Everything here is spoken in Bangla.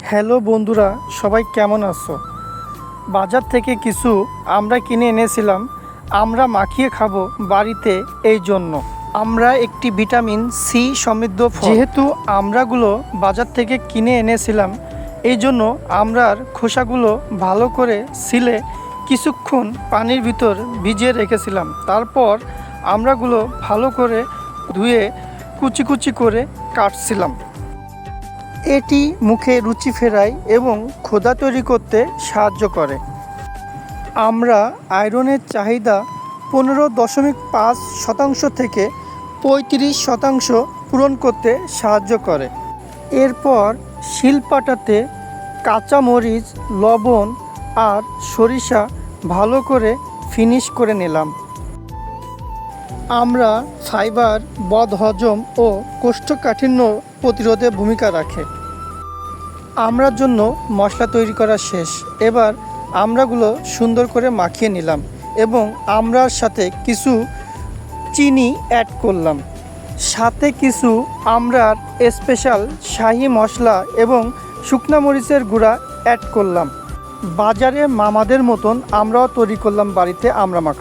হ্যালো বন্ধুরা, সবাই কেমন আছো? বাজার থেকে কিছু আমরা কিনে এনেছিলাম, আমরা মাখিয়ে খাবো বাড়িতে। এই জন্য আমরা একটি ভিটামিন সি সমৃদ্ধ ফল, যেহেতু আমড়াগুলো বাজার থেকে কিনে এনেছিলাম, এই জন্য আমড়ার খোসাগুলো ভালো করে ছিলে কিছুক্ষণ পানির ভিতর ভিজিয়ে রেখেছিলাম। তারপর আমড়াগুলো ভালো করে ধুয়ে কুচি কুচি করে কাটছিলাম। এটি মুখে রুচি ফেরায় এবং ক্ষুধা তৈরি করতে সাহায্য করে। আমরা আয়রনের চাহিদা 15.5% থেকে 35% পূরণ করতে সাহায্য করে। এরপর শিলপাটাতে কাঁচা মরিচ, লবণ আর সরিষা ভালো করে ফিনিশ করে নিলাম। আমরা ফাইবার বদহজম ও কোষ্ঠকাঠিন্য প্রতিরোধে ভূমিকা রাখে। আমড়ার জন্য মশলা তৈরি করা শেষ। এবার আমড়াগুলো সুন্দর করে মাখিয়ে নিলাম এবং আমড়ার সাথে কিছু চিনি অ্যাড করলাম, সাথে কিছু আমড়ার স্পেশাল শাহি মশলা এবং শুকনা মরিচের গুঁড়া অ্যাড করলাম। বাজারে মামাদের মতন আমরাও তৈরি করলাম বাড়িতে আমড়া মাখা।